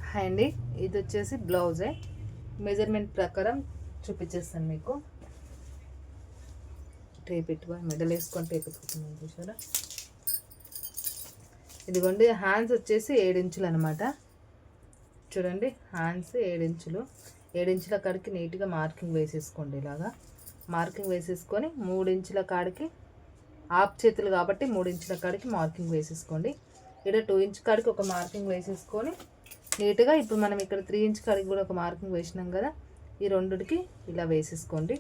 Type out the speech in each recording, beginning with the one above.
Hi అండి, ఇది వచ్చేసి బ్లౌజే. మెజర్మెంట్ ప్రకారం చూపించేస్తాను మీకు. టేప్ పెట్టుకొని మెడల్ వేసుకొని టేప్ పెట్టుకుంటున్నాను చూసారా. ఇదిగోండి, హ్యాండ్స్ వచ్చేసి 7 ఇంచులు అనమాట. చూడండి, హ్యాండ్స్ 7 ఇంచులు. 7 ఇంచుల కాడికి నీట్గా మార్కింగ్ వేసేసుకోండి. ఇలాగా మార్కింగ్ వేసేసుకొని 3 ఇంచుల కాడికి ఆఫ్ చేతులు కాబట్టి 3 ఇంచుల కాడికి మార్కింగ్ వేసేసుకోండి. ఇక్కడ 2 ఇంచ్ కాడికి ఒక మార్కింగ్ వేసేసుకొని నీట్గా ఇప్పుడు మనం ఇక్కడ 3 ఇంచ్ కాడికి కూడా ఒక మార్కింగ్ వేసినాం కదా, ఈ రెండుకి ఇలా వేసేసుకోండి.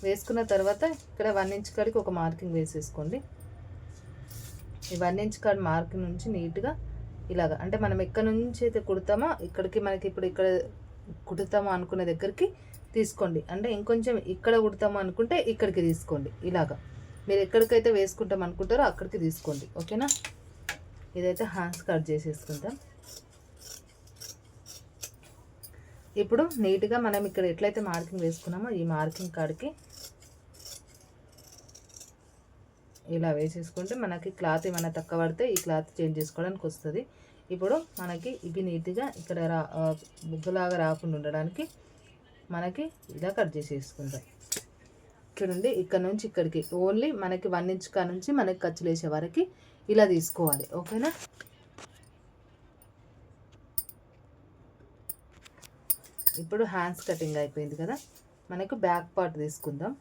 వేసుకున్న తర్వాత ఇక్కడ 1 ఇంచ్ కాడికి ఒక మార్కింగ్ వేసేసుకోండి. ఈ 1 ఇంచ్ కాడి మార్కింగ్ నుంచి నీట్గా ఇలాగా, అంటే మనం ఎక్కడి నుంచి అయితే కుడతామో ఇక్కడికి మనకి ఇప్పుడు ఇక్కడ కుడతామో అనుకునే దగ్గరికి తీసుకోండి. అంటే ఇంకొంచెం ఇక్కడ కుడతామో అనుకుంటే ఇక్కడికి తీసుకోండి. ఇలాగా మీరు ఎక్కడికైతే వేసుకుంటాం అనుకుంటారో అక్కడికి తీసుకోండి. ఓకేనా. ఇదైతే హ్యాండ్స్ కట్ చేసేసుకుందాం. ఇప్పుడు నీట్గా మనం ఇక్కడ ఎట్లయితే మార్కింగ్ వేసుకున్నామో ఈ మార్కింగ్ కాడికి ఇలా వేసేసుకుంటే మనకి క్లాత్ ఏమైనా తక్కువ పడితే ఈ క్లాత్ చేంజ్ చేసుకోవడానికి వస్తుంది. ఇప్పుడు మనకి ఇవి నీట్గా ఇక్కడ బుగ్గలాగా రాకుండా ఉండడానికి మనకి ఇలా కట్ చేసేసుకుందాం. చూడండి, ఇక్కడ నుంచి ఇక్కడికి ఓన్లీ మనకి 1 ఇంచ్ కా నుంచి మనకి ఖర్చులు వేసే వరకు ఇలా తీసుకోవాలి. ఓకేనా. ఇప్పుడు హ్యాండ్స్ కటింగ్ అయిపోయింది కదా, మనకు బ్యాక్ పార్ట్ తీసుకుందాం.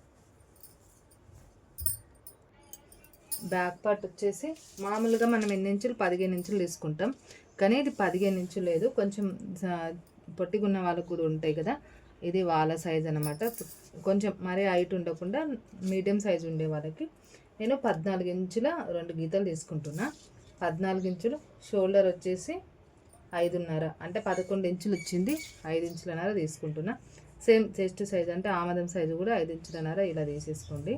బ్యాక్ పార్ట్ వచ్చేసి మామూలుగా మనం ఎన్ని ఇంచులు 15 ఇంచులు తీసుకుంటాం, కానీ ఇది 15 ఇంచులు లేదు, కొంచెం పొట్టిగా ఉన్న వాళ్ళకు కూడా ఉంటాయి కదా, ఇది వాళ్ళ సైజ్ అనమాట. కొంచెం మరీ హైట్ ఉండకుండా మీడియం సైజు ఉండే వాళ్ళకి నేను 14 ఇంచుల 2 గీతలు తీసుకుంటున్నా. 14 ఇంచులు. షోల్డర్ వచ్చేసి 5.5, అంటే 11 ఇంచులు వచ్చింది, 5 ఇంచులన్నర తీసుకుంటున్నా. సేమ్ చెస్ట్ సైజ్ అంటే ఆమదం సైజు కూడా 5 ఇంచులన్నర ఇలా తీసేసుకోండి.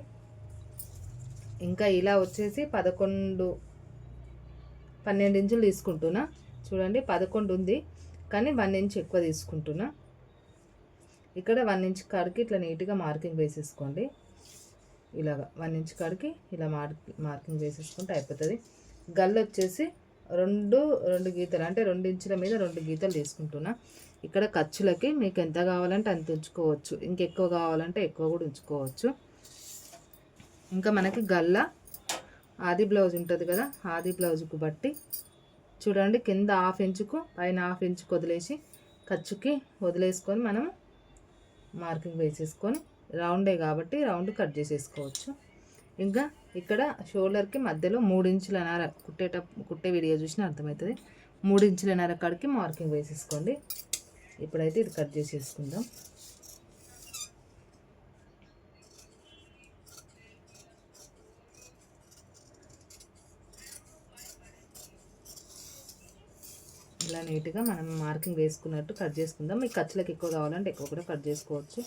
ఇంకా ఇలా వచ్చేసి 12 ఇంచులు తీసుకుంటున్నా. చూడండి, 11 ఉంది కానీ 1 ఇంచ్ ఎక్కువ తీసుకుంటున్నా. ఇక్కడ 1 ఇంచ్ కాడికి ఇట్లా నీట్గా మార్కింగ్ వేసేసుకోండి. ఇలాగా 1 ఇంచ్ కాడికి ఇలా మార్కింగ్ వేసేసుకుంటే అయిపోతుంది. గల్ వచ్చేసి రెండు గీతలు, అంటే 2 ఇంచుల మీద 2 గీతలు తీసుకుంటున్నా. ఇక్కడ ఖర్చులకి మీకు ఎంత కావాలంటే అంత ఉంచుకోవచ్చు, ఇంకెక్కువ కావాలంటే ఎక్కువ కూడా ఉంచుకోవచ్చు. ఇంకా మనకి గల్ల ఆది బ్లౌజ్ ఉంటుంది కదా, ఆది బ్లౌజ్కు బట్టి చూడండి, కింద 1/2 ఇంచుకు పైన 1/2 ఇంచుకు వదిలేసి ఖర్చుకి వదిలేసుకొని మనం మార్కింగ్ వేసేసుకొని రౌండే కాబట్టి రౌండ్ కట్ చేసేసుకోవచ్చు. ఇంకా ఇక్కడ షోల్డర్కి మధ్యలో 3 ఇంచులన్నర కుట్టే వీడియో చూసినా అర్థమవుతుంది. 3 ఇంచులన్నర కాడికి మార్కింగ్ వేసేసుకోండి. ఇప్పుడైతే ఇది కట్ చేసేసుకుందాం. ఇలా నీట్గా మనం మార్కింగ్ వేసుకున్నట్టు కట్ చేసుకుందాం. మీకు ఖర్చులకు ఎక్కువ కావాలంటే ఎక్కువ కూడా కట్ చేసుకోవచ్చు,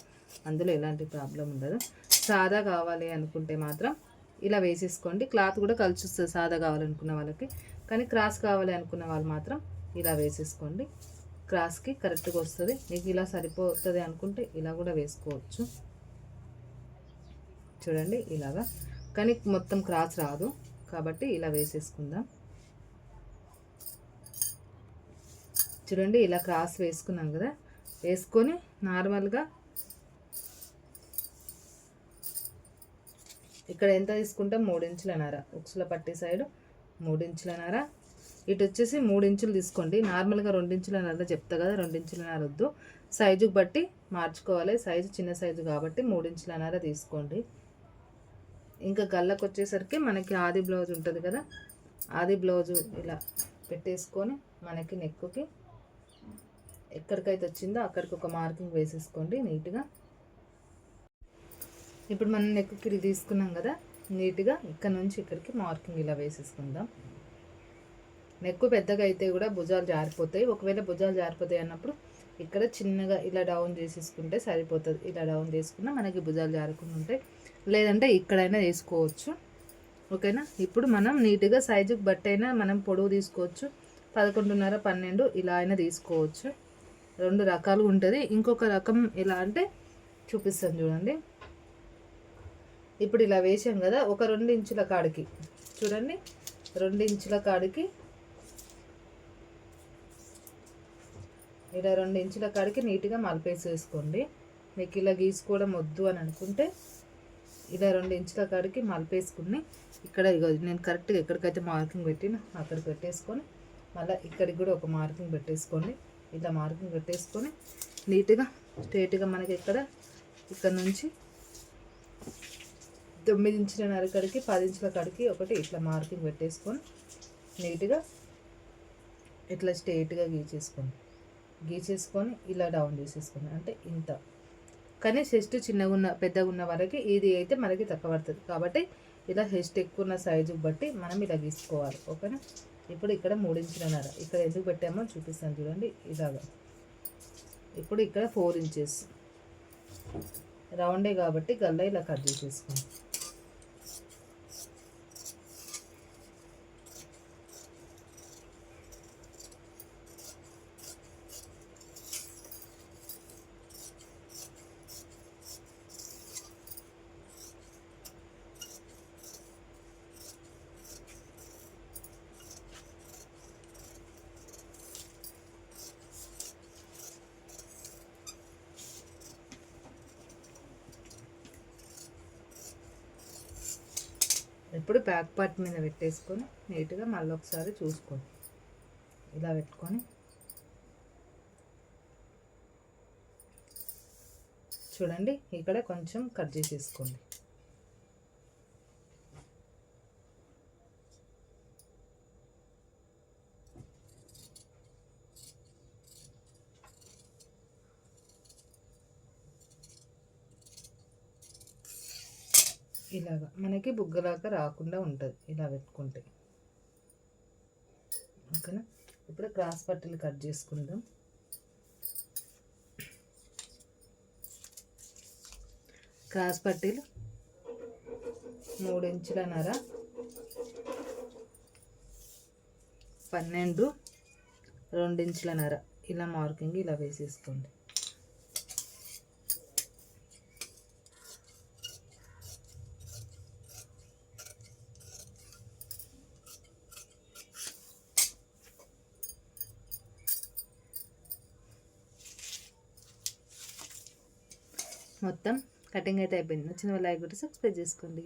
అందులో ఎలాంటి ప్రాబ్లం ఉండదు. సాదా కావాలి అనుకుంటే మాత్రం ఇలా వేసేసుకోండి. క్లాత్ కూడా కలిసి వస్తుంది సాదా కావాలనుకున్న వాళ్ళకి, కానీ క్రాస్ కావాలి అనుకున్న వాళ్ళు మాత్రం ఇలా వేసేసుకోండి. క్రాస్కి కరెక్ట్గా వస్తుంది. మీకు ఇలా సరిపోతుంది అనుకుంటే ఇలా కూడా వేసుకోవచ్చు. చూడండి ఇలాగా, కానీ మొత్తం క్రాస్ రాదు కాబట్టి ఇలా వేసేసుకుందాం. చూడండి, ఇలా క్రాస్ వేసుకున్నాం కదా, వేసుకొని నార్మల్గా ఇక్కడ ఎంత తీసుకుంటాం 3 ఇంచులన్నర, ఉక్సుల పట్టి సైడ్ 3 ఇంచులన్నర, ఇటు వచ్చేసి 3 ఇంచులు తీసుకోండి. నార్మల్గా 2 ఇంచులన్నర చెప్తా కదా, 2 ఇంచులన్నర వద్దు, సైజుకి బట్టి మార్చుకోవాలి. సైజు చిన్న సైజు కాబట్టి 3 ఇంచులన్నర తీసుకోండి. ఇంకా గల్లకు వచ్చేసరికి మనకి ఆది బ్లౌజ్ ఉంటుంది కదా, ఆది బ్లౌజు ఇలా పెట్టేసుకొని మనకి నెక్కుకి ఎక్కడికైతే వచ్చిందో అక్కడికి ఒక మార్కింగ్ వేసేసుకోండి నీట్గా. ఇప్పుడు మనం నెక్కి ఇది తీసుకున్నాం కదా, నీట్గా ఇక్కడ నుంచి ఇక్కడికి మార్కింగ్ ఇలా వేసేసుకుందాం. నెక్కు పెద్దగా అయితే కూడా భుజాలు జారిపోతాయి. ఒకవేళ భుజాలు జారిపోతాయి అన్నప్పుడు ఇక్కడ చిన్నగా ఇలా డౌన్ చేసేసుకుంటే సరిపోతుంది. ఇలా డౌన్ చేసుకున్నా మనకి భుజాలు జారకుండా ఉంటాయి, లేదంటే ఇక్కడైనా వేసుకోవచ్చు. ఓకేనా. ఇప్పుడు మనం నీట్గా సైజుకి బట్టి అయినా మనం పొడవు తీసుకోవచ్చు, 11.5, 12 ఇలా అయినా తీసుకోవచ్చు. 2 రకాలు ఉంటుంది. ఇంకొక రకం ఎలా అంటే చూపిస్తాను చూడండి. ఇప్పుడు ఇలా వేసాం కదా, ఒక 2 ఇంచుల కాడికి చూడండి, 2 ఇంచుల కాడికి ఇలా 2 ఇంచుల కాడికి నీట్గా మలిపేసేసుకోండి. మీకు ఇలా గీసుకోవడం వద్దు అని అనుకుంటే ఇలా 2 ఇంచుల కాడికి మలిపేసుకుని ఇక్కడ ఇగో నేను కరెక్ట్గా ఎక్కడికైతే మార్కింగ్ పెట్టినా అక్కడికి పెట్టేసుకొని మళ్ళీ ఇక్కడికి కూడా ఒక మార్కింగ్ పెట్టేసుకోండి. ఇలా మార్కింగ్ పెట్టేసుకొని నీట్గా స్ట్రేట్గా మనకి ఇక్కడ నుంచి 9 ఇంచుల కాడికి 10 ఇంచుల కాడికి ఒకటి ఇట్లా మార్కింగ్ పెట్టేసుకొని నీట్గా ఇట్లా స్ట్రేట్గా గీచేసుకొని ఇలా డౌన్ చేసేసుకోండి. అంటే ఇంత. కానీ చెస్ట్ పెద్దగా ఉన్న వరకు ఇది అయితే మనకి తక్కువ పడుతుంది కాబట్టి ఇలా చెస్ట్ ఎక్కువ ఉన్న సైజు బట్టి మనం ఇలా గీసుకోవాలి. ఓకేనా. ఇప్పుడు ఇక్కడ 3 ఇంచులన్నర ఇక్కడ ఎందుకు పెట్టామో చూపిస్తాను చూడండి. ఇలాగా ఇప్పుడు ఇక్కడ 4 ఇంచెస్ రౌండే కాబట్టి గల్ల ఇలా కట్ చేసేసుకోండి. ఇప్పుడు బ్యాక్ పార్ట్ మీద పెట్టేసుకొని నీట్గా మళ్ళీ ఒకసారి చూసుకోండి. ఇలా పెట్టుకొని చూడండి ఇక్కడ కొంచెం కట్ చేసేసుకోండి. ఇలాగా మనకి బుగ్గలాగా రాకుండా ఉంటుంది ఇలా పెట్టుకుంటే. ఓకేనా. ఇప్పుడు క్రాస్ పట్టీలు కట్ చేసుకుందాం. క్రాస్ పట్టీలు 3 ఇంచులన్నర 12 2 ఇంచులన్నర ఇలా మార్కింగ్ ఇలా వేసేసుకోండి. మొత్తం కటింగ్ అయితే అయిపోయింది. నచ్చిన లైక్ కొట్టి సబ్స్క్రైబ్ చేసుకోండి.